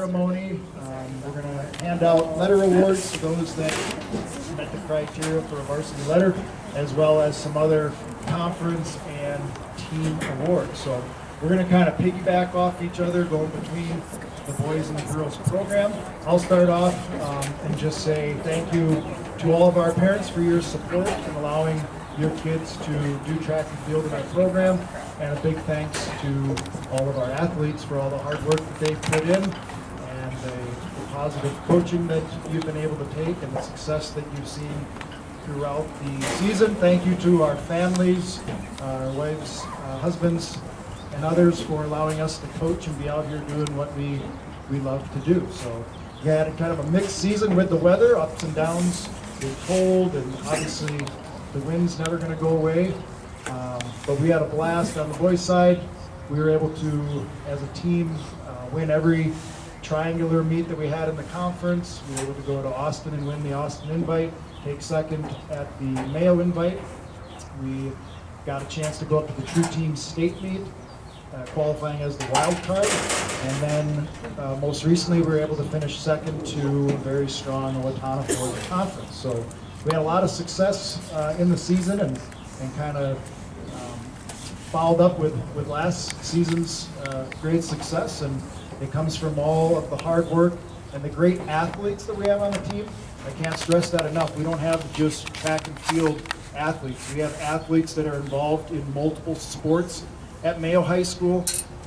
ceremony. We're going to hand out letter awards to those that met the criteria for a varsity letter, as well as some other conference and team awards. So we're going to kind of piggyback off each other, going between the boys and the girls program. I'll start off and just say thank you to all of our parents for your support and allowing your kids to do track and field in our program, and a big thanks to all of our athletes for all the hard work that they've put in and the positive coaching that you've been able to take and the success that you've seen throughout the season. Thank you to our families, our wives, husbands, and others for allowing us to coach and be out here doing what we love to do. So we had kind of a mixed season with the weather, ups and downs, with cold, and obviously the wind's never going to go away. But we had a blast on the boys' side. We were able to, as a team, win every triangular meet that we had in the conference. We were able to go to Austin and win the Austin Invite, take second at the Mayo Invite. We got a chance to go up to the True Team State Meet, qualifying as the wild card. And then most recently, we were able to finish second to a very strong Owatonna for the conference. So we had a lot of success in the season and kind of followed up with last season's great success. And it comes from all of the hard work and the great athletes that we have on the team. I can't stress that enough. We don't have just track and field athletes. We have athletes that are involved in multiple sports at Mayo High School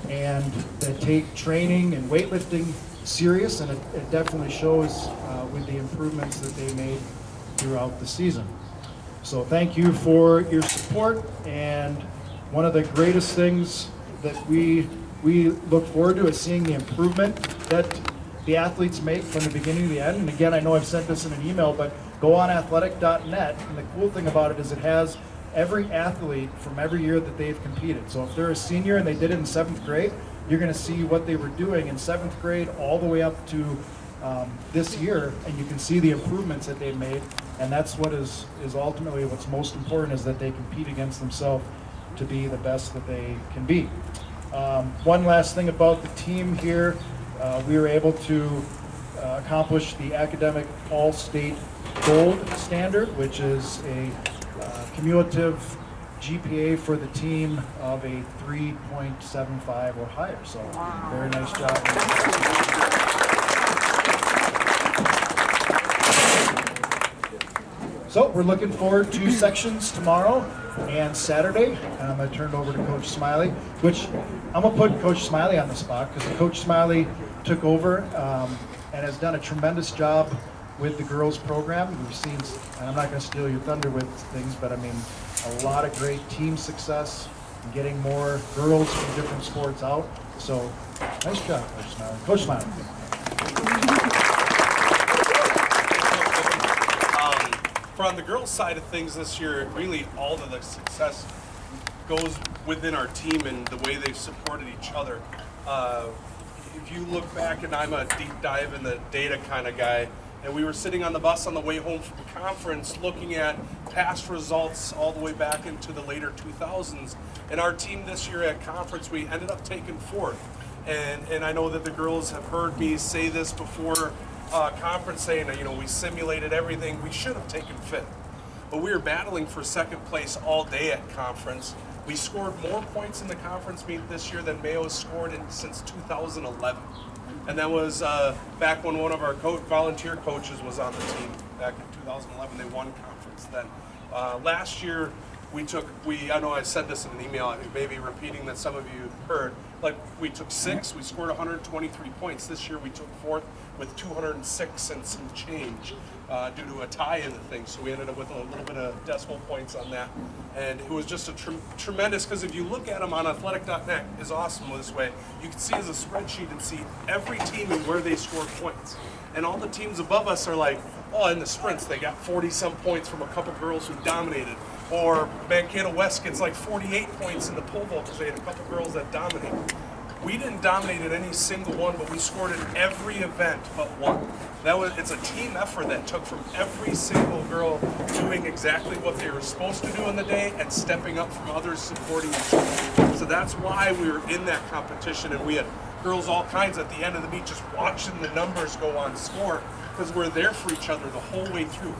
and that take training and weightlifting serious, and it definitely shows with the improvements that they made throughout the season. So thank you for your support, and one of the greatest things that we look forward to is seeing the improvement that the athletes make from the beginning to the end. And again, I know I've sent this in an email, but go on athletic.net, and the cool thing about it is it has every athlete from every year that they've competed. So if they're a senior and they did it in 7th grade, you're going to see what they were doing in 7th grade all the way up to this year, and you can see the improvements that they've made. And that's what is ultimately what's most important, is that they compete against themselves to be the best that they can be. One last thing about the team here, we were able to accomplish the academic All-State Gold standard, which is a cumulative GPA for the team of a 3.75 or higher. So very nice job. So we're looking forward to sections tomorrow and Saturday. I'm going to turn it over to Coach Smiley, which I'm going to put Coach Smiley on the spot because Coach Smiley took over and has done a tremendous job with the girls program. We've seen, and I'm not going to steal your thunder with things, but I mean, a lot of great team success and getting more girls from different sports out. So nice job, Coach Smiley. Coach Smiley. On the girls' side of things this year, really all of the success goes within our team and the way they've supported each other. If you look back, and I'm a deep dive in the data kind of guy, and we were sitting on the bus on the way home from conference looking at past results all the way back into the later 2000s. And our team this year at conference, we ended up taking 4th. And I know that the girls have heard me say this before conference, saying that, you know, we simulated everything. We should have taken 5th. But we were battling for 2nd place all day at conference. We scored more points in the conference meet this year than Mayo has scored since 2011. And that was back when one of our volunteer coaches was on the team back in 2011. They won conference then. Last year, I know I said this in an email, maybe repeating that some of you heard, like we took 6, we scored 123 points. This year we took 4th with 206 and some change due to a tie in the thing. So we ended up with a little bit of decimal points on that. And it was just a tremendous, because if you look at them on athletic.net, is awesome this way. You can see as a spreadsheet and see every team and where they scored points. And all the teams above us are like, oh, in the sprints, they got 40-some points from a couple girls who dominated. Or Banquet West gets like 48 points in the pole vault because they had a couple girls that dominated. We didn't dominate at any single one, but we scored in every event but one. It's a team effort that took from every single girl doing exactly what they were supposed to do in the day and stepping up from others supporting each other. So that's why we were in that competition, and we had girls all kinds at the end of the meet just watching the numbers go on score because we're there for each other the whole way through.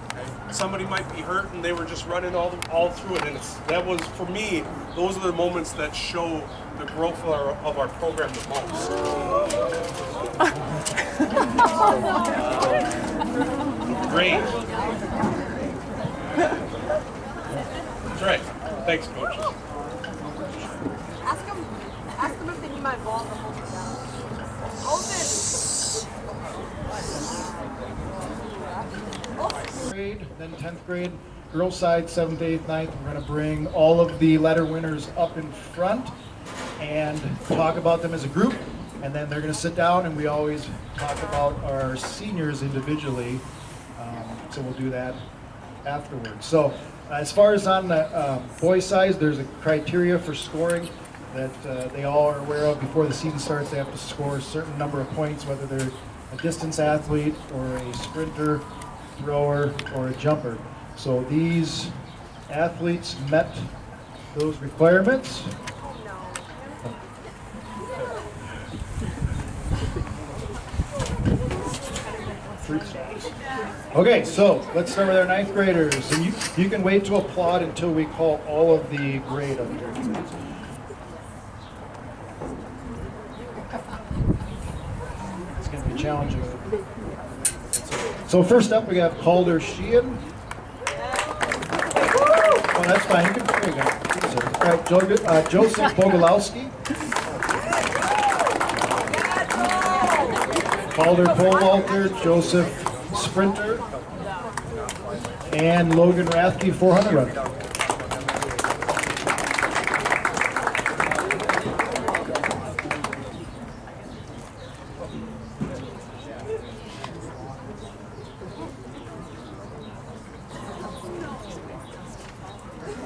Okay? Somebody might be hurt and they were just running all through it, and that was, for me, those are the moments that show the growth of our program the most. Great. That's right. Thanks, coaches. Ask them if they need my ball to hold it down. Grade, then 10th grade, girls side, 7th, 8th, 9th. We're going to bring all of the letter winners up in front and talk about them as a group. And then they're going to sit down, and we always talk about our seniors individually. So we'll do that afterwards. So as far as on the boys' side, there's a criteria for scoring that they all are aware of. Before the season starts, they have to score a certain number of points, whether they're a distance athlete or a sprinter, thrower, or a jumper. So these athletes met those requirements. Okay, so let's start with our 9th graders. And you can wait to applaud until we call all of the grade up here. It's going to be challenging. So first up, we have Calder Sheehan. Oh, that's fine. You can go. All right, Joseph Bogolowski. Calder pole vaulter, Joseph sprinter, and Logan Rathke 400 runner.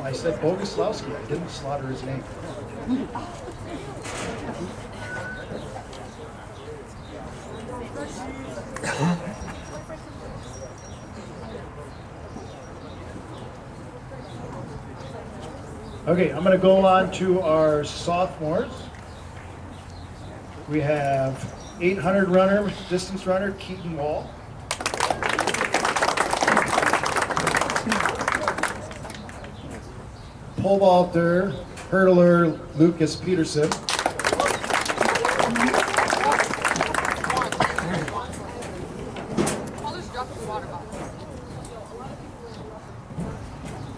I said Bogoslowski. I didn't slaughter his name. Okay, I'm going to go on to our sophomores. We have 800 runner, distance runner, Keaton Wall. Pole vaulter, hurdler, Lucas Peterson.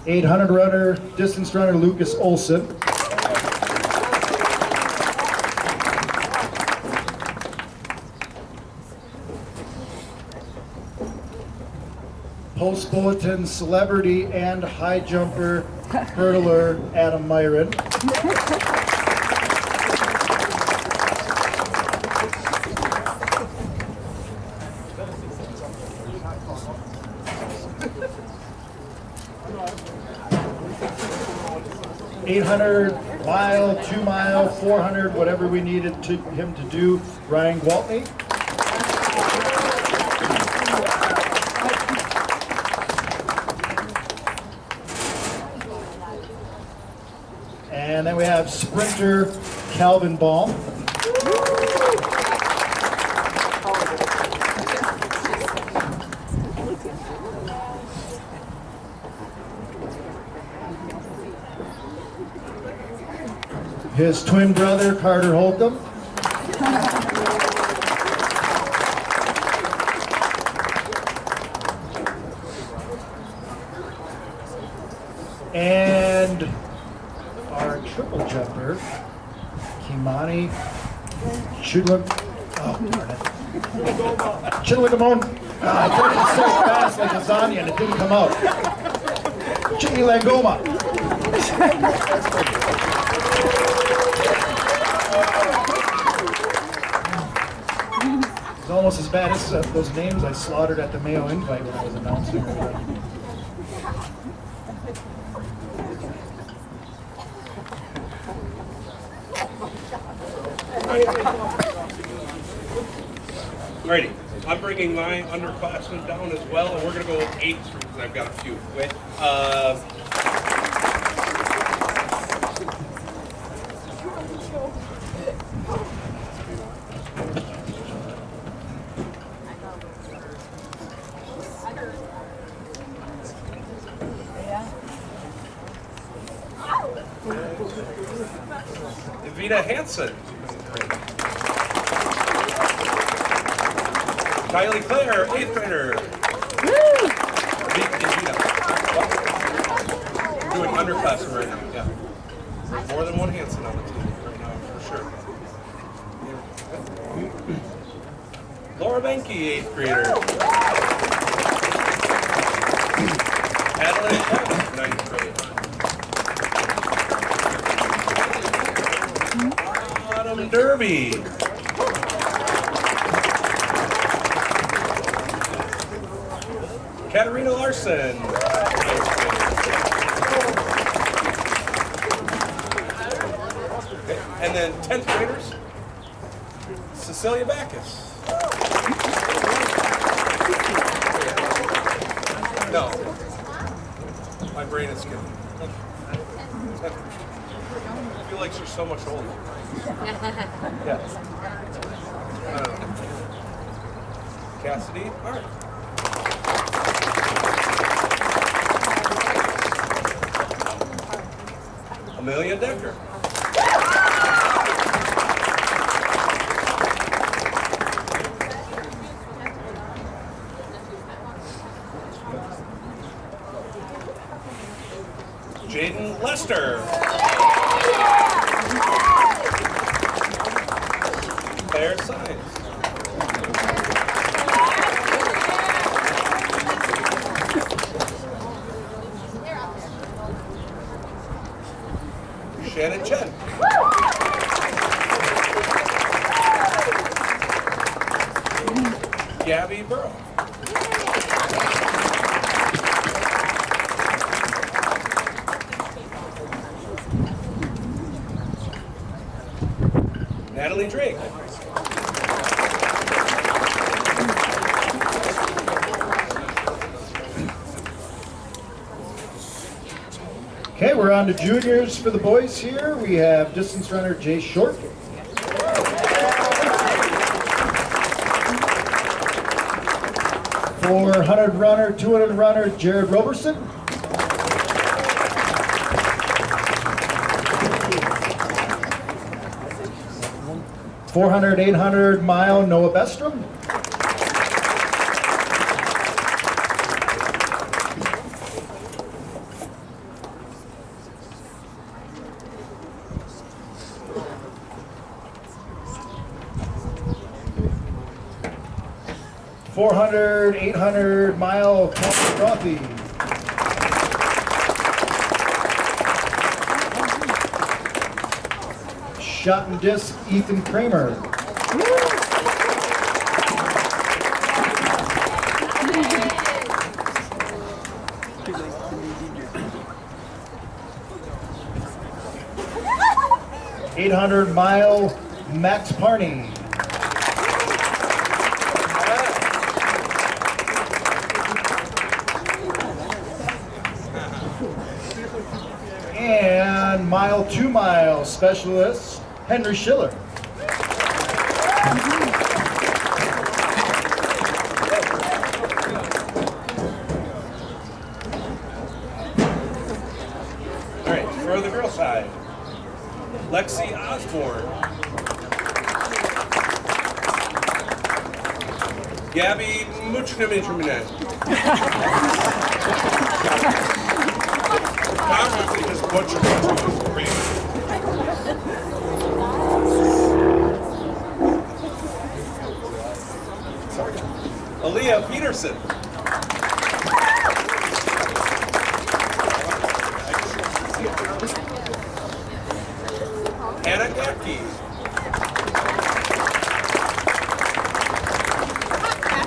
.800 runner, distance runner, Lucas Olson. Post bulletin celebrity and high jumper, hurdler, Adam Myron. .800 mile, 2 mile, 400, whatever we needed him to do, Ryan Gwaltney. And then we have sprinter Calvin Baum. His twin brother, Carter Holcomb. And our triple jumper, Kimani Chidlagamon. I tried to say it fast like lasagna and it didn't come out. Chidlagoma. It's almost as bad as those names I slaughtered at the Mayo invite when I was announcing everything. Alrighty, I'm bringing my underclassmen down as well, and we're going to go 8 through because I've got a few. Wait, Vita Hansen. Kylie Claire, 8th grader. Vita. We're doing underclassmen right now, yeah. There's more than one Hansen on the team right now, for sure. Laura Banquet, 8th grader. Adeline Paul, 9th grade. Autumn Derby. Katarina Larson. Okay. And then 10th graders, Cecilia Backus. No. My brain is skipping. I feel like she's so much older. Yeah. Cassidy? All right. Amelia Decker. Jaden Lester. Claire Science. Shannon Chen. Gabby Burrow. Natalie Drake. Okay, we're on to juniors for the boys here. We have distance runner Jay Short. 400 runner, 200 runner Jared Roberson. 400, 800 mile Noah Bestrom. .400, 800 mile Colin Frothy. Shot and disc Ethan Kramer. .800 mile Max Parney. And mile 2 mile specialist Henry Schiller. All right, for the girl side, Lexi Osborne, Gabby Muchnamidrumine. Constantly just butchered it. Great. Aaliyah Peterson. Anna Gacke.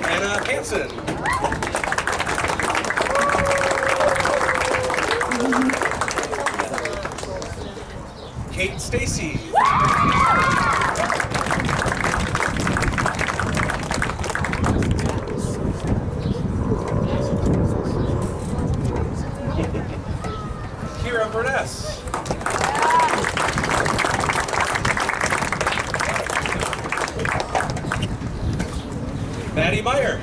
Anna Hansen. Kate Stacy. Kira Burness. Maddie Meyer.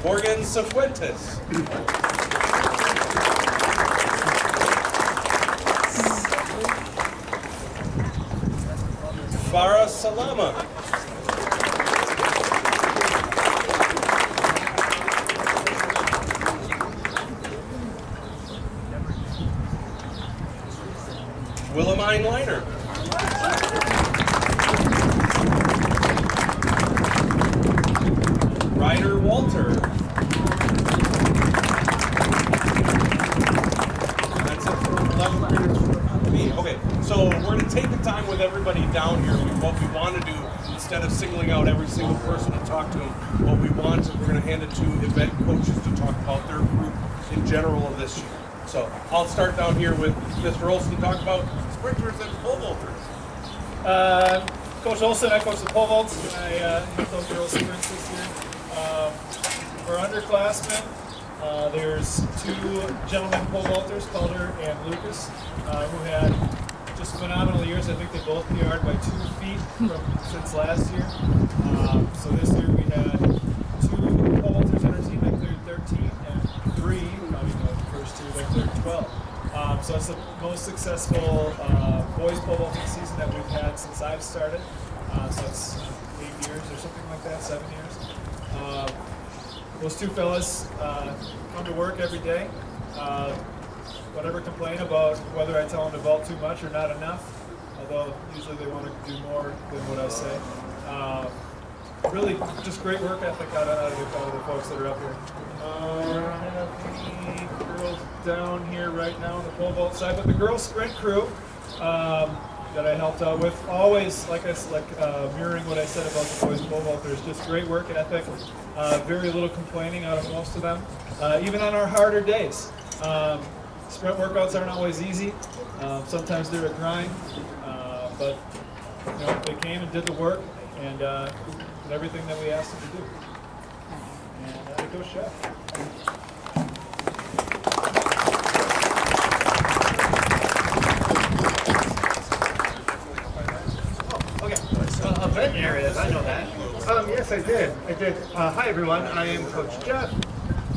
Morgan Cifuentes. Farah Salama. Willamine Liner. Ryder Walter. That's it for 11th graders for me. Okay, so we're going to take the time with everybody down here. What we want to do, instead of singling out every single person to talk to them, what we want is we're going to hand it to event coaches to talk about their group in general of this year. So I'll start down here with Mr. Olson to talk about sprinters and pole vaulters. Coach Olson, I coach the pole vaults. I helped out girls sprints this year. For underclassmen, there's two gentlemen pole vaulters, Calder and Lucas, who had just phenomenal years. I think they both PR'd by 2 feet since last year. So this year we had 2 pole vaulters on our team that cleared 13 and 3, counting the first 2, that cleared 12. So it's the most successful boys pole vaulting season that we've had since I've started. So it's 8 years or something like that, 7 years. Those 2 fellas come to work every day. Whatever complain about whether I tell them to vault too much or not enough, although usually they want to do more than what I say. Really just great work ethic out of the folks that are up here. I have the girls down here right now on the pole vault side, but the girls sprint crew that I helped out with, always mirroring what I said about the boys pole vaulters, just great work ethic, very little complaining out of most of them, even on our harder days. Sprint workouts aren't always easy. Sometimes they're a grind, but you know, they came and did the work and did everything that we asked them to do. And go Chef. Event areas, I know that. Yes, I did. Hi, everyone. I am Coach Jeff.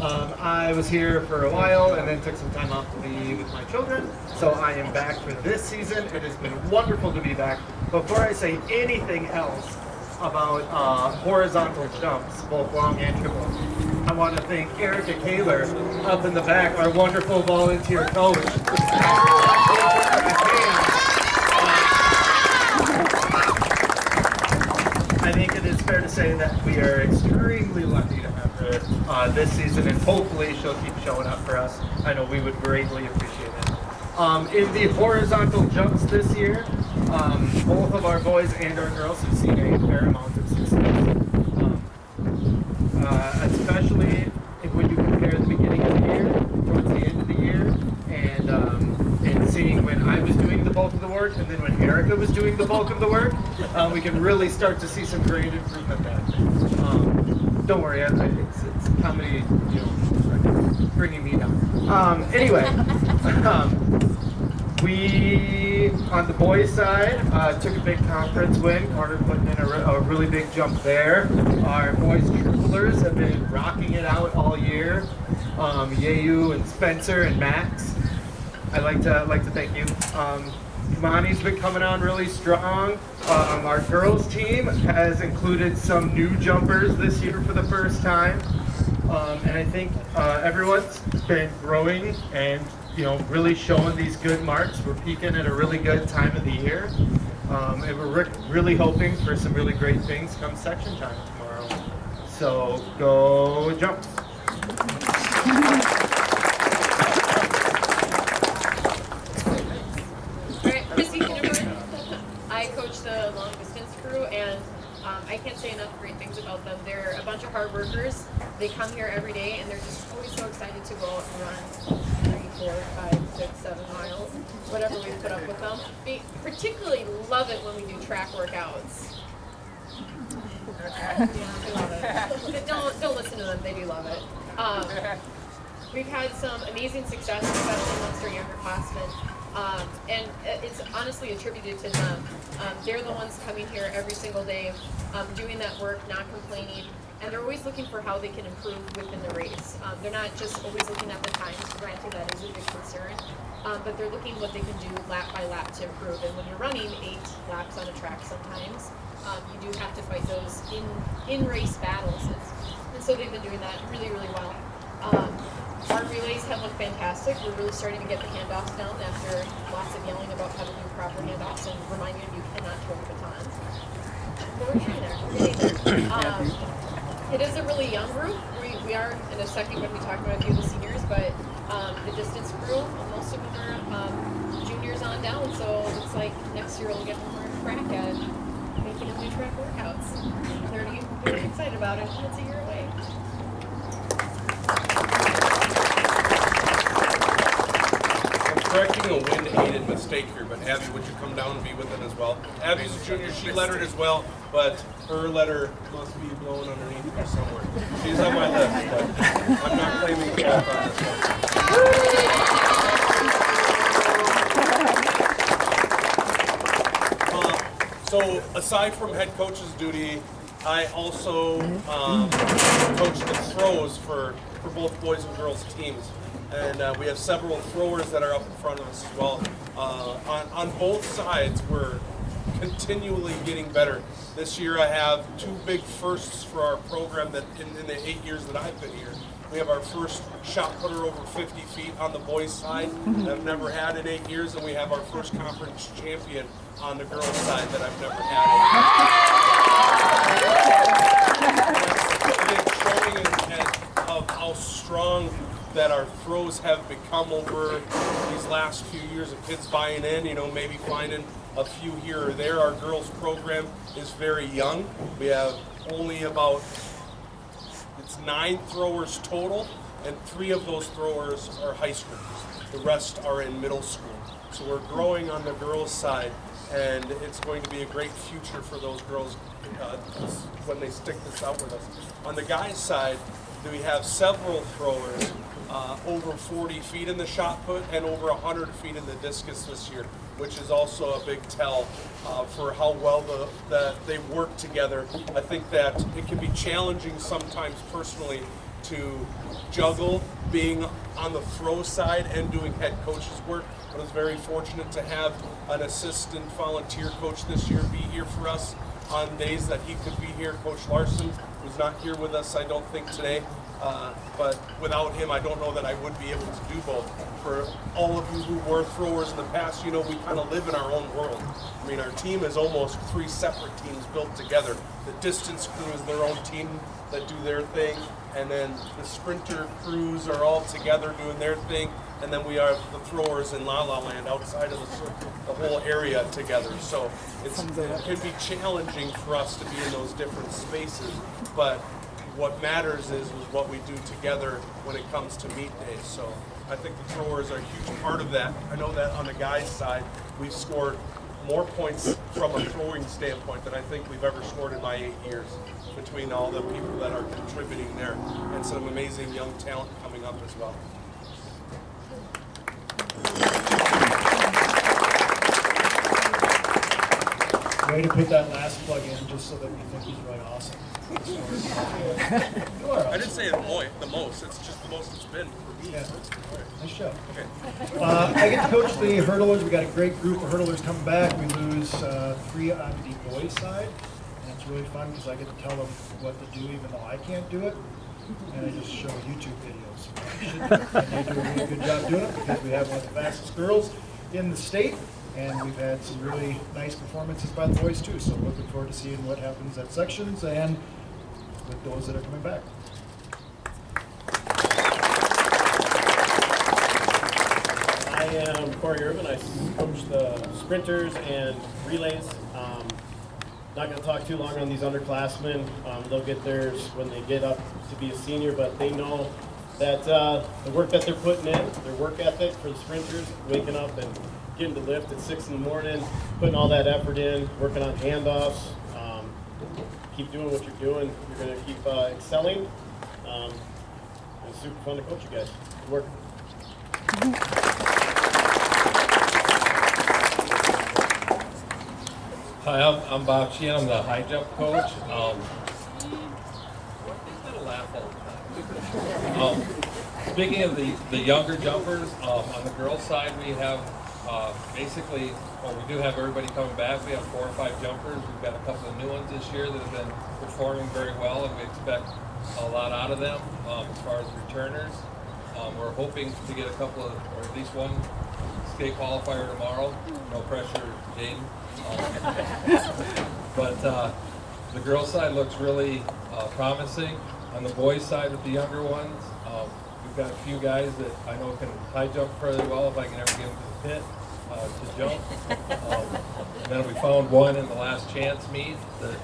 I was here for a while and then took some time off to be with my children. So I am back for this season. It has been wonderful to be back. Before I say anything else about horizontal jumps, both long and triple, I want to thank Erica Kaler up in the back, our wonderful volunteer coach. I think it is fair to say that we are extremely lucky to have her this season, and hopefully she'll keep showing up for us. I know we would greatly appreciate it. In the horizontal jumps this year, both of our boys and our girls have seen a fair amount of success, especially when you compare the beginning of the year towards the end of the year, and seeing when I was doing the bulk of the work and then when Erica was doing the bulk of the work, we can really start to see some great improvement there. Don't worry, it's comedy, you know, bringing me down. Anyway, we, on the boys' side, took a big conference win. Carter putting in a really big jump there. Our boys triplers have been rocking it out all year. Mayo and Spencer and Max. I'd like to thank you. Kimani's been coming on really strong. Our girls team has included some new jumpers this year for the first time. And I think everyone's been growing and, you know, really showing these good marks. We're peaking at a really good time of the year. And we're really hoping for some really great things come section time tomorrow. So go jump. I coach the long distance crew, and I can't say enough great things about them. They're a bunch of hard workers. They come here every day, and they're just always so excited to go out and run 3, 4, 5, 6, 7 miles, whatever we put up with them. They particularly love it when we do track workouts. Yeah, they love it. Don't listen to them. They do love it. We've had some amazing success, especially amongst our younger classmen. And it's honestly attributed to them. They're the ones coming here every single day, doing that work, not complaining, and they're always looking for how they can improve within the race. They're not just always looking at the times. Granted, that is a big concern, but they're looking what they can do lap by lap to improve. And when you're running 8 laps on a track sometimes, you do have to fight those in-race battles. And so they've been doing that really, really well. Our relays have looked fantastic. We're really starting to get the handoffs down after lots of yelling about how to do proper handoffs and reminding you cannot throw the baton. But we're getting there. We're getting there. It is a really young group. We are in a second going to be talking about a few of the seniors, but the distance crew, most of them are juniors on down. So it's like next year we'll get more crack at making them do track workouts. They're really excited about it. It's a year away. Correcting a wind-aided mistake here, but Abby, would you come down and be with it as well? Abby's a junior, she lettered as well, but her letter must be blown underneath her somewhere. She's on my list, but I'm not claiming fault on this one. So aside from head coach's duty, I also coach the throws for both boys and girls teams. And we have several throwers that are up in front of us as well. On both sides, we're continually getting better. This year I have 2 big firsts for our program that in the 8 years that I've been here. We have our first shot putter over 50 feet on the boys' side that I've never had in 8 years, and we have our first conference champion on the girls' side that I've never had. And it's showing of how strong that our throws have become over these last few years of kids buying in, maybe finding a few here or there. Our girls program is very young. We have only about, it's 9 throwers total, and 3 of those throwers are high schoolers. The rest are in middle school. So we're growing on the girls' side, and it's going to be a great future for those girls when they stick this out with us. On the guys' side, we have several throwers over 40 feet in the shot put and over 100 feet in the discus this year, which is also a big tell for how well they work together. I think that it can be challenging sometimes personally to juggle being on the throw side and doing head coach's work. I was very fortunate to have an assistant volunteer coach this year be here for us on days that he could be here. Coach Larson, who's not here with us, I don't think, today. But without him, I don't know that I would be able to do both. For all of you who were throwers in the past, we kind of live in our own world. I mean, our team is almost 3 separate teams built together. The distance crew is their own team that do their thing, and then the sprinter crews are all together doing their thing, and then we are the throwers in La La Land outside of the whole area together. So it can be challenging for us to be in those different spaces, but what matters is what we do together when it comes to meet days. So I think the throwers are a huge part of that. I know that on the guys' side, we've scored more points from a throwing standpoint than I think we've ever scored in my 8 years between all the people that are contributing there, and some amazing young talent coming up as well. Way to put that last plug in just so that we think he's really awesome. I didn't say the most, it's just the most it's been for me. Yeah. Nice show. Okay. I get to coach the hurdlers. We got a great group of hurdlers coming back. We lose 3 on the boys' side, and it's really fun because I get to tell them what to do even though I can't do it, and I just show YouTube videos. And they do a really good job doing it because we have one of the fastest girls in the state, and we've had some really nice performances by the boys too. So looking forward to seeing what happens at sections and with those that are coming back. I am Corey Irvin. I coach the sprinters and relays. Not going to talk too long on these underclassmen. They'll get theirs when they get up to be a senior, but they know that the work that they're putting in, their work ethic for the sprinters, waking up and getting to lift at 6 in the morning, putting all that effort in, working on handoffs. Keep doing what you're doing. You're going to keep excelling. It's super fun to coach you guys. Good work. Hi, I'm Bob Sheehan. I'm the high jump coach. He's got to laugh all the time. Speaking of the younger jumpers, on the girls' side, we have basically, well, we do have everybody coming back. We have 4 or 5 jumpers. We've got a couple of new ones this year that have been performing very well, and we expect a lot out of them as far as returners. We're hoping to get a couple of, or at least one skate qualifier tomorrow. No pressure, Jaden. But the girls' side looks really promising. On the boys' side with the younger ones, we've got a few guys that I know can high jump fairly well if I can ever get them to the pit to jump. And then we found one in the last chance meet that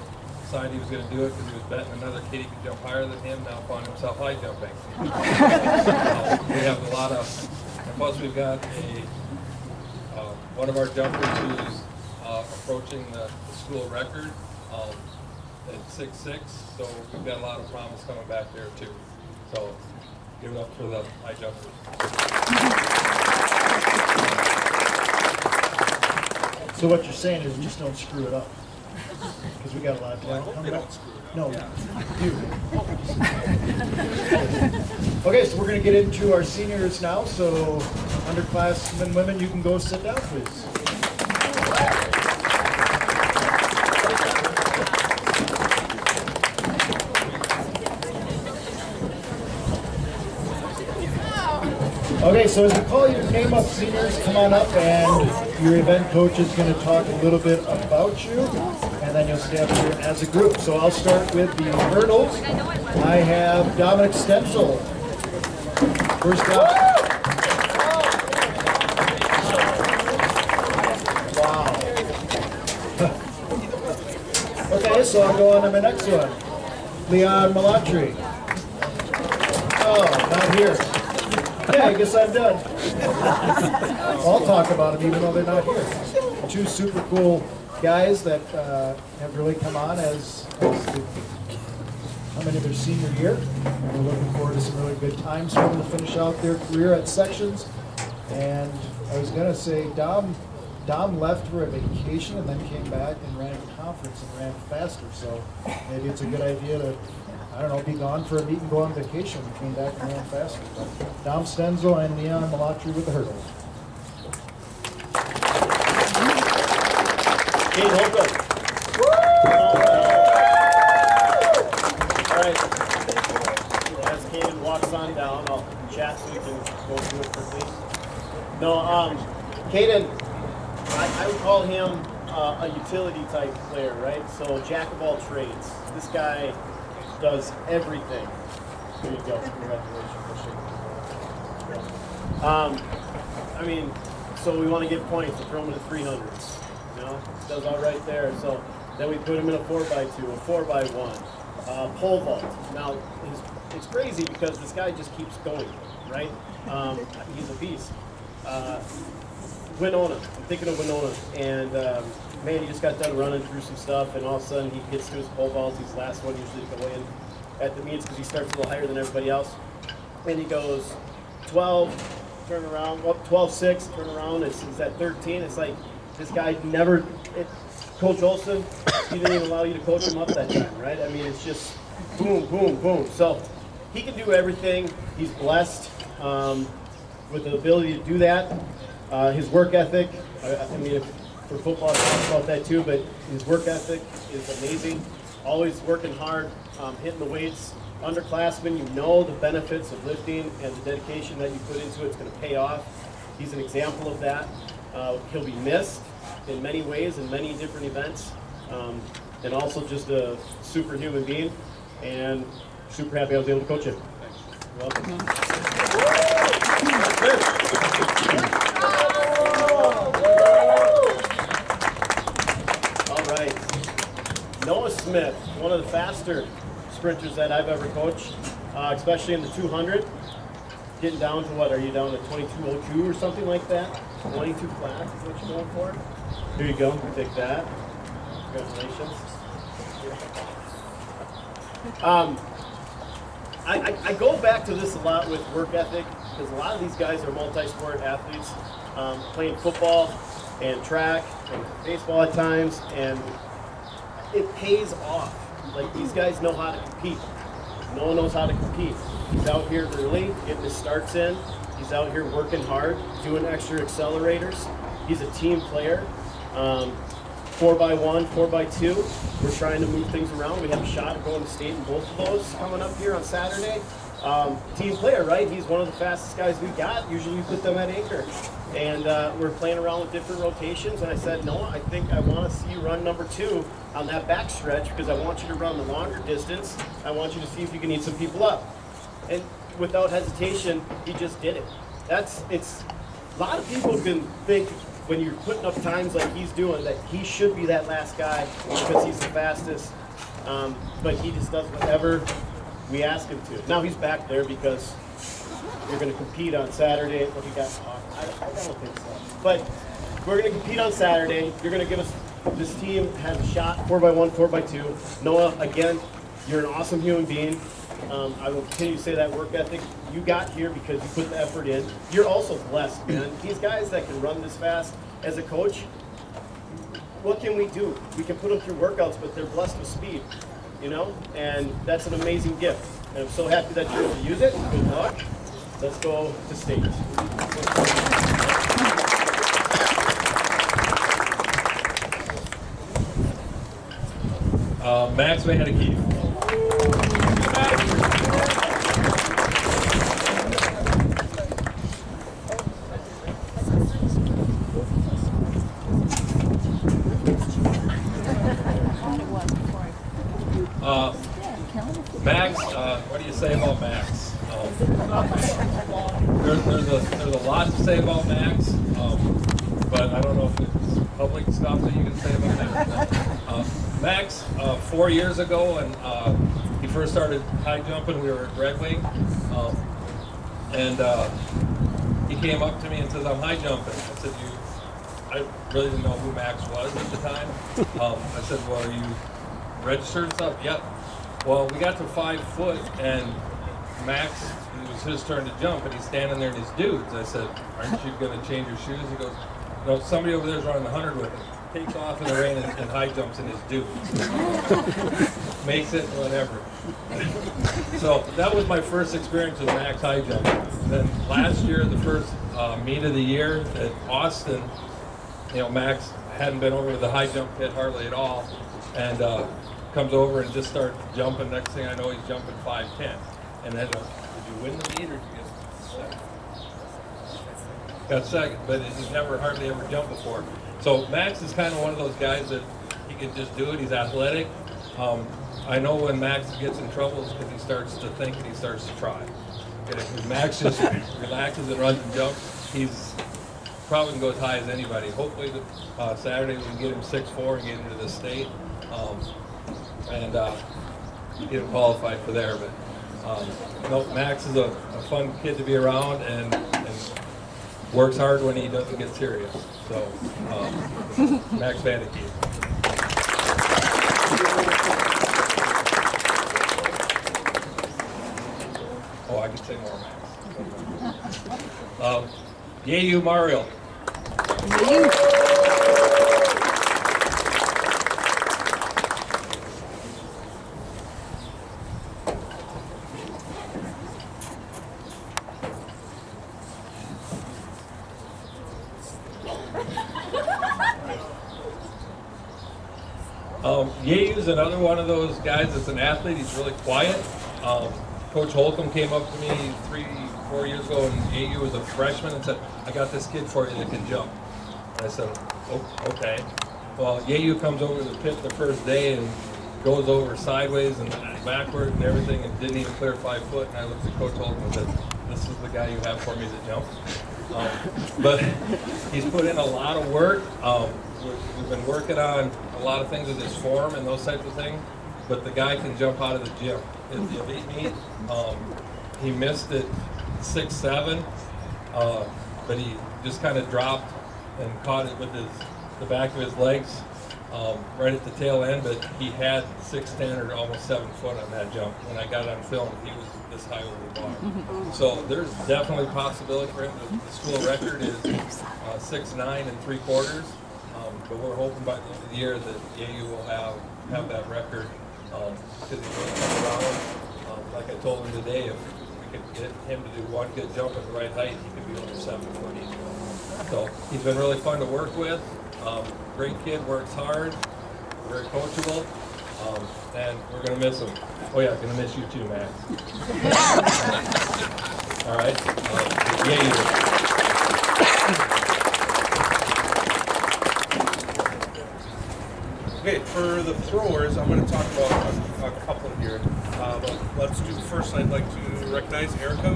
decided he was going to do it because he was betting another kid he could jump higher than him, now found himself high jumping. We have a lot of, and plus we've got one of our jumpers who's approaching the school record at 6'6", so we've got a lot of promise coming back there too. So give it up for the high jumpers. So what you're saying is just don't screw it up, because we got a lot of talent coming up. No, you. Okay, so we're going to get into our seniors now. So underclassmen, women, you can go sit down, please. Okay, so as we call your name up, seniors, come on up, and your event coach is going to talk a little bit about you, and then you'll stay up here as a group. So I'll start with the hurdles. I have Dominic Stencil. First up. Wow. Okay, so I'll go on to my next one. Leon Malatri. Oh, not here. Yeah, I guess I'm done. I'll talk about them even though they're not here. 2 super cool guys that have really come on as they come into their senior year. And we're looking forward to some really good times for them to finish out their career at sections. And I was going to say, Dom left for a vacation and then came back and ran a conference and ran faster. So maybe it's a good idea to, I don't know, be gone for a meet and go on vacation and came back and ran faster. But Dom Stenzel and Leon Malatri with the hurdles. Kate Holcomb. All right. As Kaden walks on down, I'll chat so we can go through it quickly. No, Kaden, I would call him a utility type player, right? So jack of all trades. This guy does everything. There you go. Congratulations. I mean, so we want to get points to throw him in the 300s. You know, does all right there. So then we put him in a 4x2, a 4x1, pole vault. Now it's crazy because this guy just keeps going, right? He's a beast. Winona. I'm thinking of Winona, and man, he just got done running through some stuff, and all of a sudden he gets to his pole vaults. He's the last one usually to go in at the meets because he starts a little higher than everybody else. And he goes 12, turn around, well, 12-6, turn around. It's at 13. It's like this guy never. Coach Olson, he didn't even allow you to coach him up that time, right? I mean, it's just boom, boom, boom. So he can do everything. He's blessed with the ability to do that. His work ethic, I mean, for football, I talk about that too, but his work ethic is amazing. Always working hard, hitting the weights. Underclassmen, you know the benefits of lifting and the dedication that you put into it. It's going to pay off. He's an example of that. He'll be missed in many ways, in many different events, and also just a super human being, and super happy I was able to coach him. You're welcome. All right. Noah Smith, one of the faster sprinters that I've ever coached, especially in the 200. Getting down to what, are you down to 22:02 or something like that? 22 flat is what you're going for? Here you go, take that. Congratulations. I go back to this a lot with work ethic because a lot of these guys are multi-sport athletes, playing football and track and baseball at times, and it pays off. Like, these guys know how to compete. Noah knows how to compete. He's out here early, getting his starts in. He's out here working hard, doing extra accelerators. He's a team player. 4x1, 4x2. We're trying to move things around. We have a shot at going to state in both of those coming up here on Saturday. Team player, right? He's one of the fastest guys we got. Usually we put them at anchor. And we're playing around with different rotations. And I said, Noah, I think I want to see you run number 2 on that back stretch because I want you to run the longer distance. I want you to see if you can eat some people up. And without hesitation, he just did it. It's a lot of people can think when you're putting up times like he's doing that he should be that last guy because he's the fastest. But he just does whatever we ask him to. Now he's back there because you're going to compete on Saturday. What do you guys talk? I don't think so. But we're going to compete on Saturday. You're going to give us, this team has a shot, 4x1, 4x2. Noah, again, you're an awesome human being. I will continue to say that work ethic. You got here because you put the effort in. You're also blessed, man. These guys that can run this fast, as a coach, what can we do? We can put them through workouts, but they're blessed with speed, you know? And that's an amazing gift. And I'm so happy that you're able to use it. Good luck. Let's go to state. Max Vandekeef. Max, what do you say about Max? There's a lot to say about Max, but I don't know if it's public stuff that you can say about Max. Max, 4 years ago, when he first started high jumping, we were at Red Wing, and he came up to me and says, "I'm high jumping." I said, I really didn't know who Max was at the time. I said, "Well, are you registered and stuff?" "Yep." Well, we got to 5 foot, and Max, it was his turn to jump, and he's standing there in his dudes. I said, "Aren't you going to change your shoes?" He goes, "No, somebody over there's running the 100 with him." Takes off in the rain and high jumps in his dudes. Makes it whatever. So that was my first experience with Max high jumping. Then last year, the first meet of the year at Austin, Max hadn't been over to the high jump pit hardly at all, and comes over and just starts jumping. Next thing I know, he's jumping 5'10". And then, did you win the meet or did you get second? Got second, but he's never hardly ever jumped before. So Max is kind of one of those guys that he can just do it. He's athletic. I know when Max gets in trouble it's because he starts to think and he starts to try. And if Max just relaxes and runs and jumps, he's probably can go as high as anybody. Hopefully, Saturday we can get him 6'4" and get into the state. And get him qualified for there. But no, Max is a fun kid to be around and works hard when he doesn't get serious. So, Max Vandekeef. Oh, I can say more, Max. Yayu Mario. Yayu's another one of those guys that's an athlete. He's really quiet. Coach Holcomb came up to me 3-4 years ago, and Yayu was a freshman and said, "I got this kid for you that can jump." And I said, "Oh, okay." Well, Yayu comes over to the pit the first day and goes over sideways and backward and everything and didn't even clear 5 foot. And I looked at Coach Holcomb and said, "This is the guy you have for me to jump." But he's put in a lot of work. We've been working on a lot of things with his form and those types of things, but the guy can jump out of the gym. At the elite meet, he missed it 6'7", but he just kind of dropped and caught it with the back of his legs right at the tail end, but he had 6'10" or almost 7 foot on that jump. When I got it on film, he was this high over the bar. So there's definitely possibility for him. The school record is 6'9" and 3/4. But we're hoping by the end of the year that Yayu will have that record because he's really come around. Like I told him today, if we could get him to do one good jump at the right height, he could be over 7 foot each. So he's been really fun to work with. Great kid, works hard, very coachable, and we're gonna miss him. Oh yeah, gonna miss you too, Max. All right. Okay, for the throwers, I'm going to talk about a couple here. But let's do first. I'd like to recognize Erica.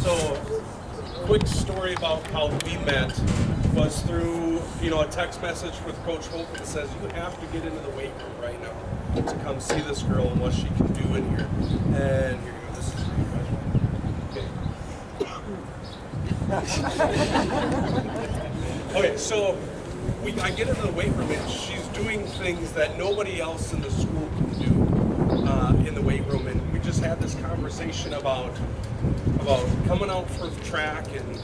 So, quick story about how we met was through, a text message with Coach Hope that says you have to get into the weight room right now to come see this girl and what she can do in here. And here you go. This is for you guys. Okay. Okay, so I get into the weight room and she's doing things that nobody else in the school can do in the weight room, and we just had this conversation about coming out for track, and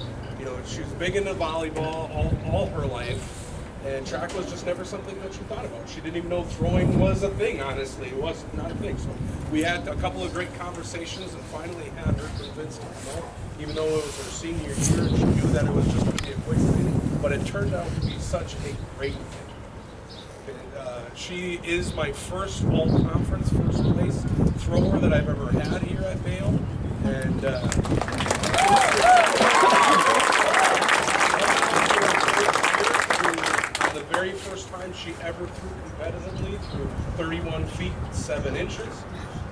she was big into volleyball all her life, and track was just never something that she thought about. She didn't even know throwing was a thing, honestly. It was not a thing. So we had a couple of great conversations and finally had her convinced to come out, even though it was her senior year and she knew that it was just going to be a quick thing. But it turned out to be such a great thing. She is my first all-conference first place thrower that I've ever had here at Mayo. And the very first time she ever threw competitively, threw 31 feet 7 inches,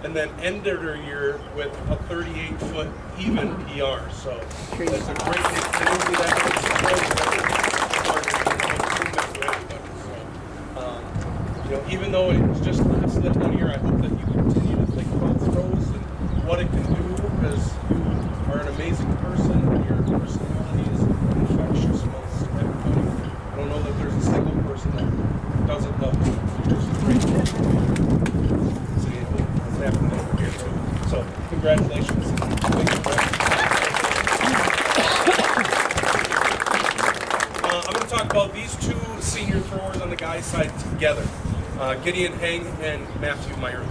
and then ended her year with a 38-foot even PR. So that's a great even though it's just lasted 1 year, I hope that you continue to think about throws and what it can do, because you are an amazing person and your personality is infectious amongst everybody. I don't know that there's a single person that doesn't love you. You're just a great kid. See, it's happening over here. So, congratulations. I'm going to talk about these two senior throwers on the guys' side together. Gideon Heng and Matthew Meyer.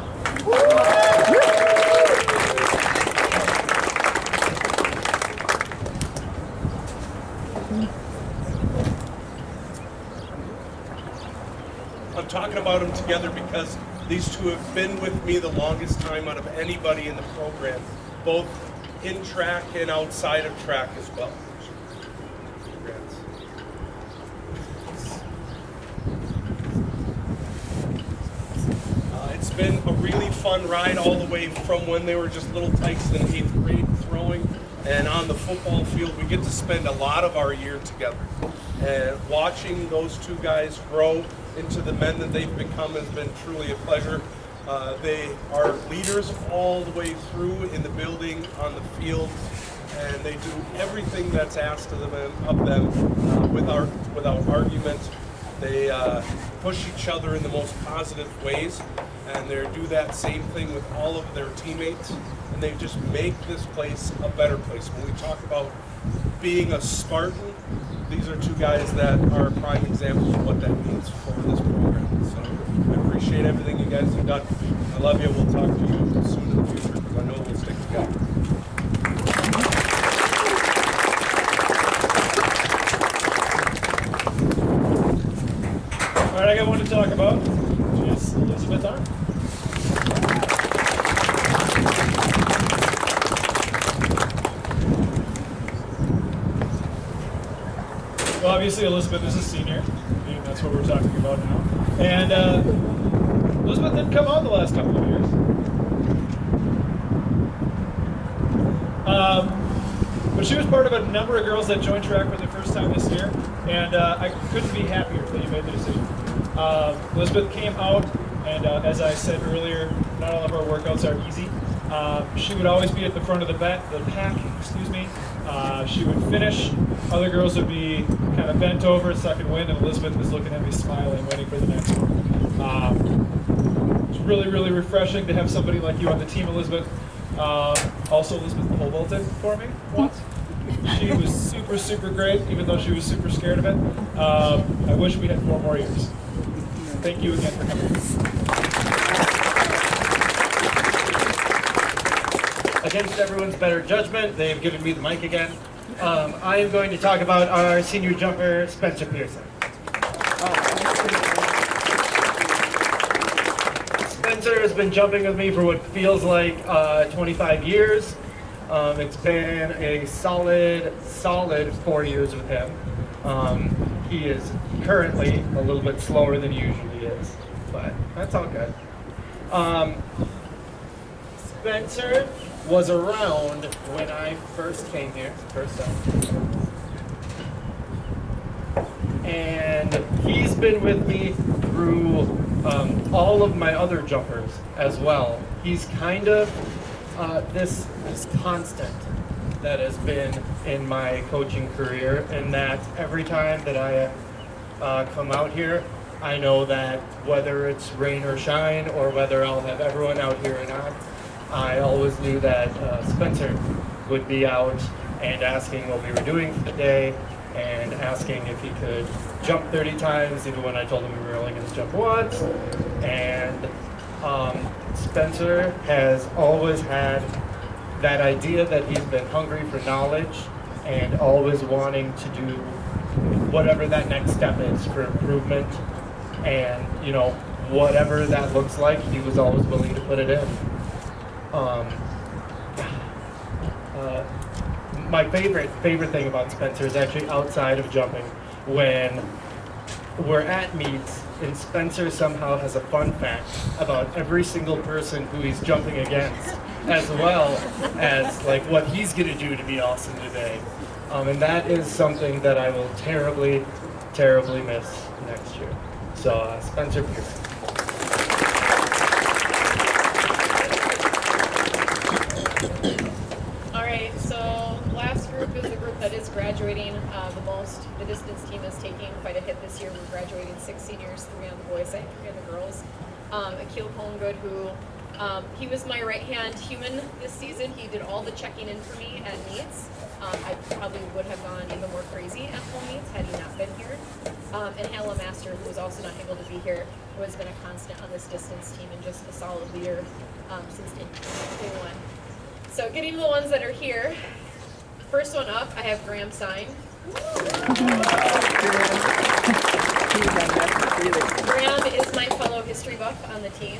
I'm talking about them together because these two have been with me the longest time out of anybody in the program, both in track and outside of track as well. It's been a really fun ride all the way from when they were just little tykes in 8th grade throwing, and on the football field we get to spend a lot of our year together. And watching those two guys grow into the men that they've become has been truly a pleasure. They are leaders all the way through in the building, on the field, and they do everything that's asked of them without argument. They push each other in the most positive ways, and they do that same thing with all of their teammates, and they just make this place a better place. When we talk about being a Spartan, these are two guys that are prime examples of what that means for this program. So I appreciate everything you guys have done. I love you. We'll talk to you soon in the future, because I know we'll stick together. All right, I got one to talk about, which is Elizabeth Arm. Well, obviously Elizabeth is a senior, and that's what we're talking about now. And Elizabeth didn't come out the last couple of years. But she was part of a number of girls that joined track for the first time this year, and I couldn't be happier that you made the decision. Elizabeth came out, and as I said earlier, not all of our workouts are easy. She would always be at the front of the pack, excuse me. She would finish, other girls would be kind of bent over, sucking wind, and Elizabeth was looking at me smiling, waiting for the next one. It's really, really refreshing to have somebody like you on the team, Elizabeth. Also, Elizabeth pole vaulted for me once. She was super, super great, even though she was super scared of it. I wish we had 4 more years. Thank you again for coming. Against everyone's better judgment, they have given me the mic again. I am going to talk about our senior jumper, Spencer Pearson. Spencer has been jumping with me for what feels like 25 years. It's been a solid 4 years with him. He is currently a little bit slower than he usually is, but that's all good. Spencer was around when I first came here, and he's been with me through all of my other jumpers as well. He's kind of this constant that has been in my coaching career, and that every time that I come out here, I know that whether it's rain or shine, or whether I'll have everyone out here or not, I always knew that Spencer would be out and asking what we were doing for the day, and asking if he could jump 30 times, even when I told him we were only going to jump once. And Spencer has always had that idea that he's been hungry for knowledge and always wanting to do whatever that next step is for improvement. And, you know, whatever that looks like, he was always willing to put it in. My favorite thing about Spencer is actually outside of jumping. When we're at meets and Spencer somehow has a fun fact about every single person who he's jumping against, as well as like what he's gonna do to be awesome today. And that is something that I will terribly, terribly miss next year. So Spencer Pearson. Alright, so last group is the group that is graduating the most. The distance team is taking quite a hit this year. We're graduating 6 seniors, 3 on the boys' side, 3 on the girls. Akil Ponegood, who he was my right-hand human this season. He did all the checking in for me at meets. I probably would have gone even more crazy at home meets had he not been here. And Hella Master, who was also not able to be here, who has been a constant on this distance team and just a solid leader since day 1. So getting the ones that are here, first one up, I have Graham Sign. Graham is my fellow history buff on the team.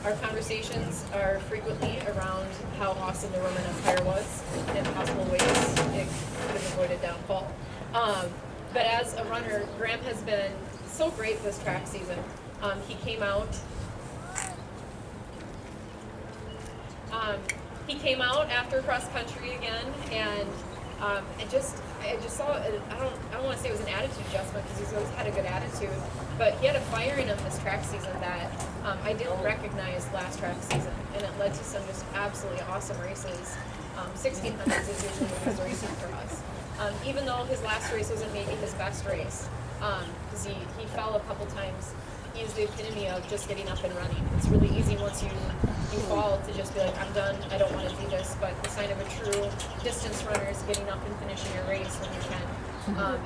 Our conversations are frequently around how awesome the Roman Empire was in possible ways it could have avoided downfall. But as a runner, Graham has been so great this track season. He came out. He came out after cross country again, and I just saw. I don't want to say it was an attitude adjustment because he's always had a good attitude, but he had a fire in him this track season that I didn't recognize last track season, and it led to some just absolutely awesome races. 1600s is usually his racing for us. Even though his last race wasn't maybe his best race, because he fell a couple times. He is the epitome of just getting up and running. It's really easy once you fall to just be like, I'm done, I don't want to do this. But the sign of a true distance runner is getting up and finishing your race when you can.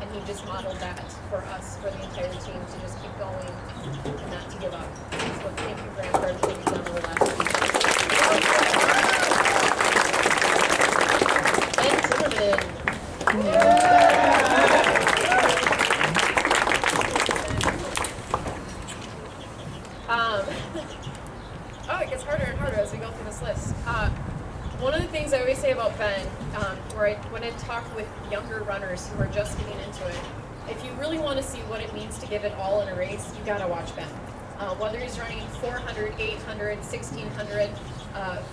And he just modeled that for us, for the entire team, to just keep going and not to give up. So thank you, Graham, for everything you've done over the last week. Ben Zimmerman. Oh, it gets harder and harder as we go through this list. One of the things I always say about Ben, when I talk with younger runners who are just getting into it, if you really want to see what it means to give it all in a race, you gotta watch Ben. Whether he's running 400, 800, 1600,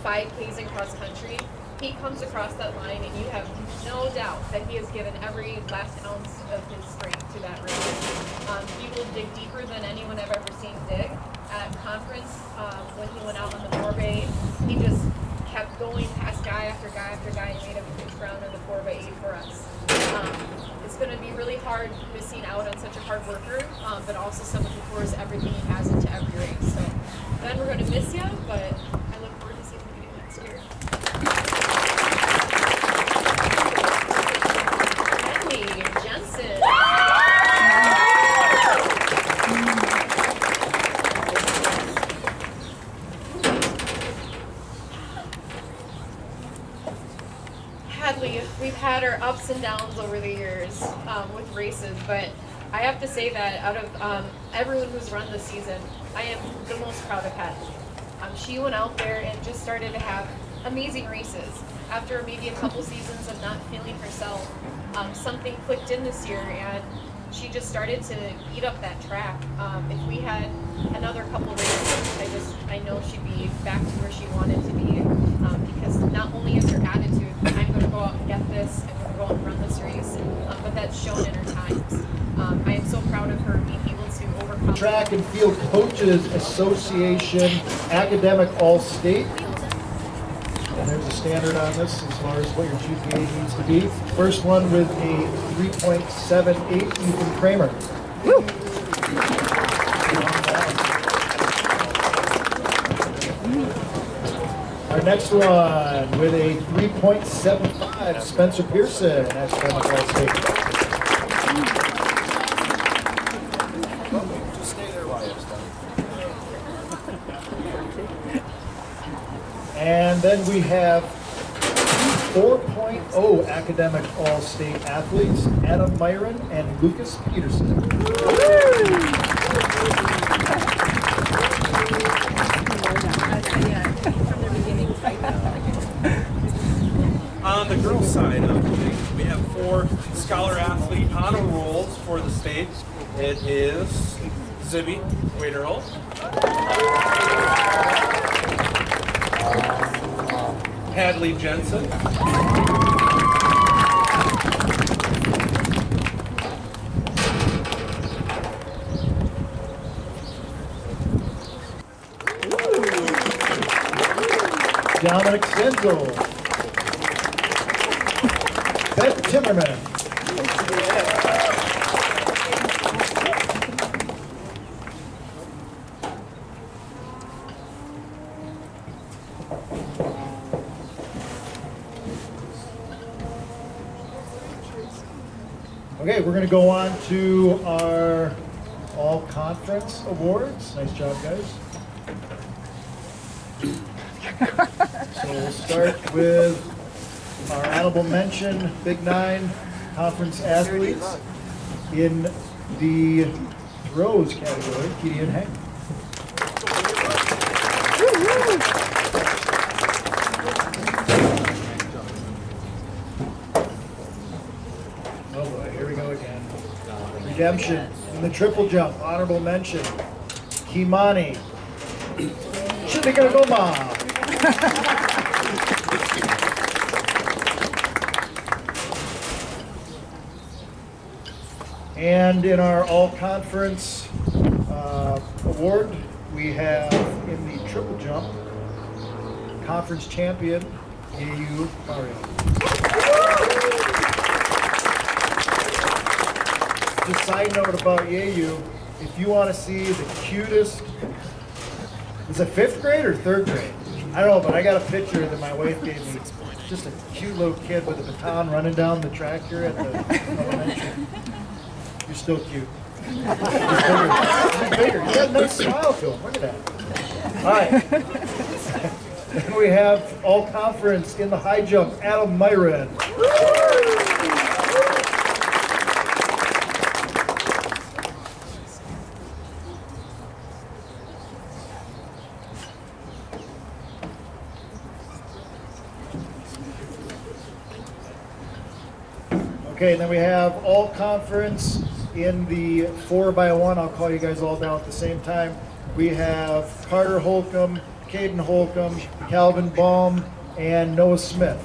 5Ks in cross country, he comes across that line and you have no doubt that he has given every last ounce of his strength to that race. He will dig deeper than anyone I've ever seen dig. At conference, when he went out on the 4x8, he just kept going past guy after guy after guy and made a huge round of the 4x8 for us. It's going to be really hard missing out on such a hard worker, but also someone who pours everything he has into every race. So, Ben, we're going to miss you, but I look forward to seeing what you do next year. Hadley, we've had our ups and downs over the years with races, but I have to say that out of everyone who's run this season, I am the most proud of Hadley. She went out there and just started to have amazing races. After maybe a couple seasons of not feeling herself, something clicked in this year and she just started to eat up that track. If we had another couple races, I know she'd be back to where she wanted to be, because not only is her attitude, I'm going to go out and get this, I'm going to go out and run this race, but that's shown in her times. I am so proud of her being able to overcome. Track and Field Coaches Association Academic All-State. And there's a standard on this as far as what your GPA needs to be. First one with a 3.78, Ethan Kramer. Woo! Our next one with a 3.75, Spencer Pearson, Academic All-State. And then we have 4.0 academic all-state athletes, Adam Myron and Lucas Peterson. On the girls' side of things, we have 4 scholar athlete honor rolls for the state. It is Zibby Waderholt, Hadley Jensen, Dominic Senzel, Beth Timmerman, okay, we're going to go on to our all-conference awards. Nice job, guys. So we'll start with our honorable mention, Big 9 conference athletes. In the throws category, Gideon Hank. Oh boy, here we go again. Redemption in the triple jump, honorable mention, Kimani Shinikagoma. And in our all-conference award, we have in the triple jump, conference champion, Mayo. Just side note about Yeyu, if you want to see the cutest, is it 5th grade or 3rd grade? I don't know, but I got a picture that my wife gave me. Just a cute little kid with a baton running down the track here at the elementary. You're still cute. He's bigger. He got a nice smile to him. Look at that. All right. Then we have all conference in the high jump, Adam Myron. Okay, and then we have all conference in the 4x1. I'll call you guys all down at the same time. We have Carter Holcomb, Caden Holcomb, Calvin Baum, and Noah Smith.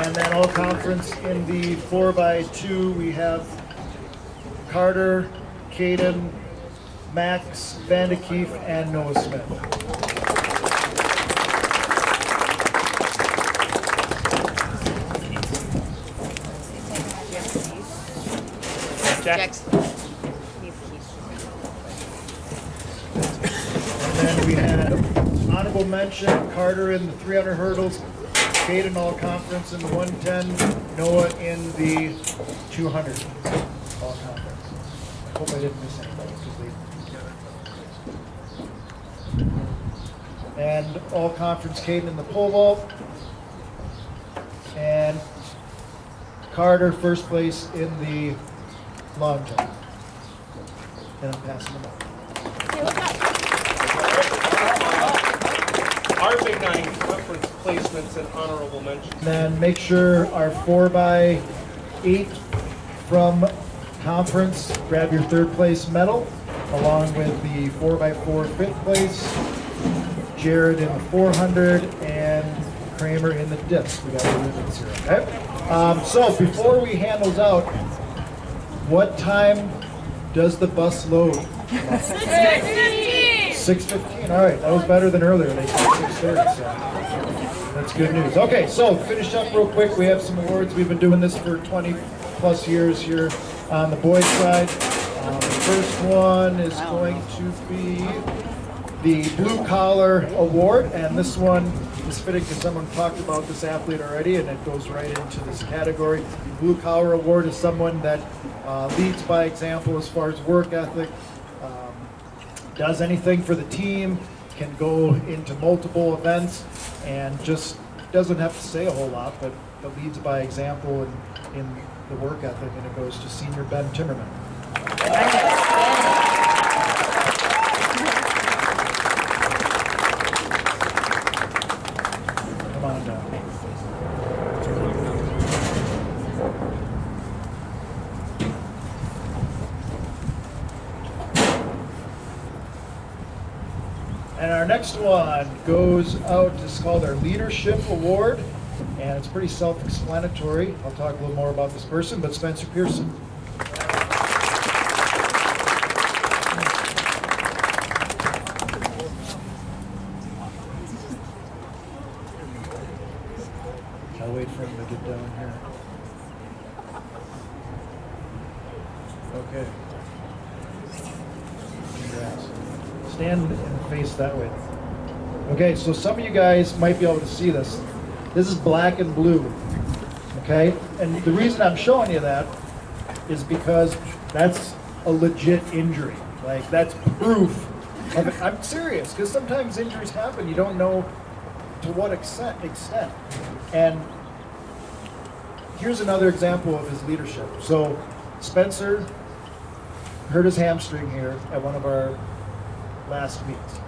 And then all conference in the 4x2, we have Carter, Caden, Max, Vandekeef, and Noah Smith. Jackson. And then we had honorable mention, Carter in the 300 hurdles, Caden all conference in the 110, Noah in the 200 all conference. I hope I didn't miss anybody. And all-conference Caden in the pole vault. And Carter, first place in the long jump. And I'm passing them up. Our Big Nine conference placements and honorable mentions. And then make sure our 4x8 from conference, grab your third place medal, along with the 4x4 fifth place, Jared in the 400, and Kramer in the disc. We got the ribbons here, okay? So before we hand those out, what time does the bus load? 6:15. All right, that was better than earlier. They said 6:30, so that's good news. Okay, so finish up real quick. We have some awards. We've been doing this for 20 plus years here on the boys' side. The first one is going to be the Blue Collar Award, and this one is fitting because someone talked about this athlete already, and it goes right into this category. Blue Collar Award is someone that leads by example as far as work ethic, does anything for the team, can go into multiple events, and just doesn't have to say a whole lot, but leads by example in the work ethic, and it goes to Senior Ben Timmerman. Come on down. And our next one goes out, it's called our Leadership Award, and it's pretty self-explanatory. I'll talk a little more about this person, but Spencer Pearson. I'll wait for him to get down here. Okay. Congrats. Stand and face that way. Okay, so some of you guys might be able to see this. This is black and blue, okay? And the reason I'm showing you that is because that's a legit injury. Like, that's proof of it. I'm serious, because sometimes injuries happen. You don't know to what extent. And here's another example of his leadership. So Spencer hurt his hamstring here at one of our last meets.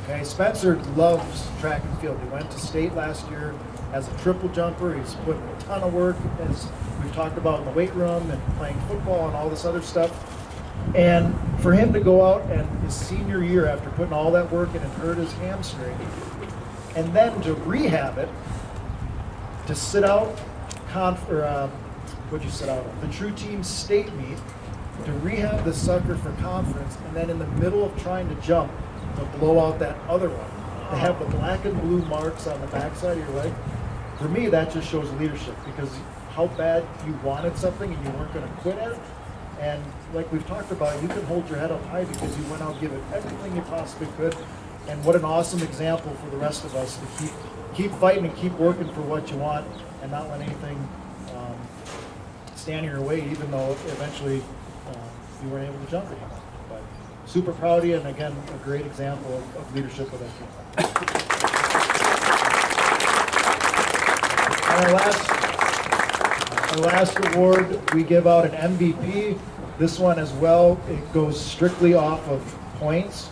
Okay, Spencer loves track and field. He went to state last year as a triple jumper. He's put in a ton of work, as we've talked about, in the weight room and playing football and all this other stuff. And for him to go out and his senior year, after putting all that work in and hurt his hamstring, and then to rehab it, to sit out, what'd you sit out on? The True Team state meet, to rehab the sucker for conference, and then in the middle of trying to jump, to blow out that other one. To have the black and blue marks on the backside of your leg. For me, that just shows leadership, because how bad you wanted something and you weren't going to quit at it. And like we've talked about, you can hold your head up high because you went out and give it everything you possibly could. And what an awesome example for the rest of us to keep fighting and keep working for what you want and not let anything stand in your way, even though eventually you weren't able to jump anymore. But super proud of you, and again, a great example of leadership with that team. And our last award, we give out an MVP. This one as well, it goes strictly off of points.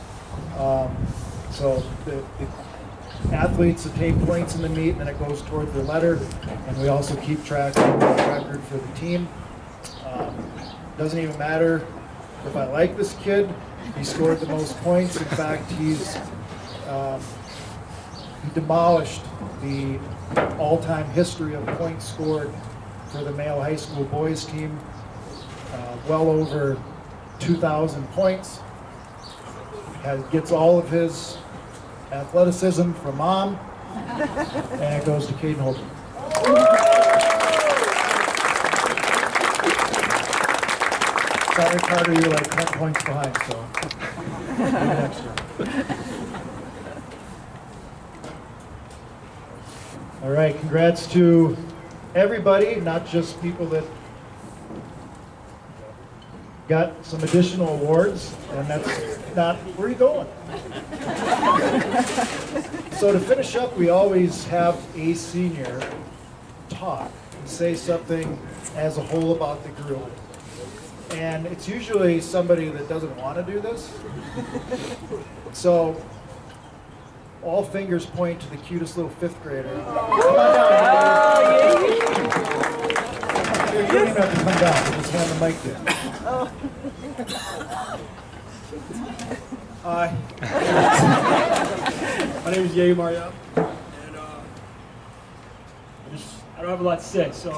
So the athletes that take points in the meet, and then it goes toward their letter, and we also keep track of the record for the team. Doesn't even matter if I like this kid. He scored the most points. In fact, he demolished the all-time history of points scored for the Mayo High School boys team. Well over 2,000 points. Gets all of his athleticism from mom, and it goes to Caden Holden. Sorry, Carter, you're like 10 points behind, so maybe next year. All right, congrats to everybody, not just people that got some additional awards, and that's not, where are you going? So to finish up, we always have a senior talk and say something as a whole about the group. And it's usually somebody that doesn't want to do this. So all fingers point to the cutest little 5th grader. Come on down. You don't even have to come down, we'll just hand the mic there. Hi. My name is Mayo, and I don't have a lot to say, so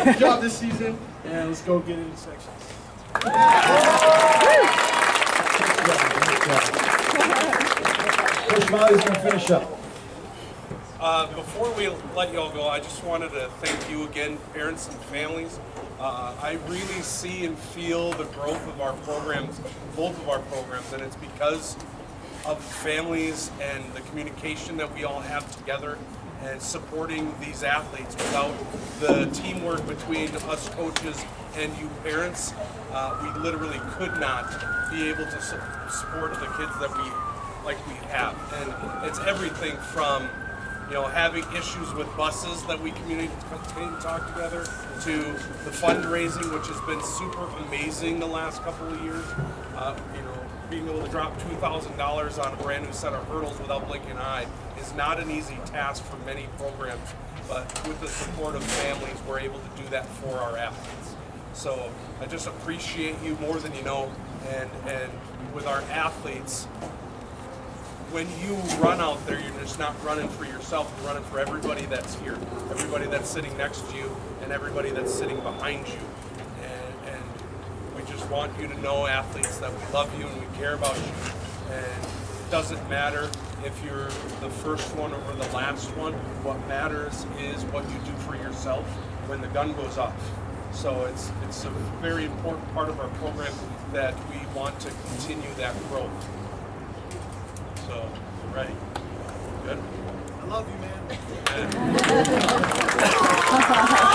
good job this season, and let's go get into sections. Coach Molly's going to finish up. Before we let you all go, I just wanted to thank you again, parents and families. I really see and feel the growth of our programs, both of our programs, and it's because of families and the communication that we all have together and supporting these athletes. Without the teamwork between us coaches and you parents, we literally could not be able to support the kids that we have. And it's everything from having issues with buses that we communicate and talk together, to the fundraising, which has been super amazing the last couple of years. Being able to drop $2,000 on a brand new set of hurdles without blinking an eye is not an easy task for many programs, but with the support of families, we're able to do that for our athletes. So I just appreciate you more than you know, and with our athletes, when you run out there, you're just not running for yourself, you're running for everybody that's here, everybody that's sitting next to you, and everybody that's sitting behind you. And we just want you to know, athletes, that we love you and we care about you. And it doesn't matter if you're the first one or the last one. What matters is what you do for yourself when the gun goes off. So it's a very important part of our program that we want to continue that growth. So, ready? Good? I love you, man.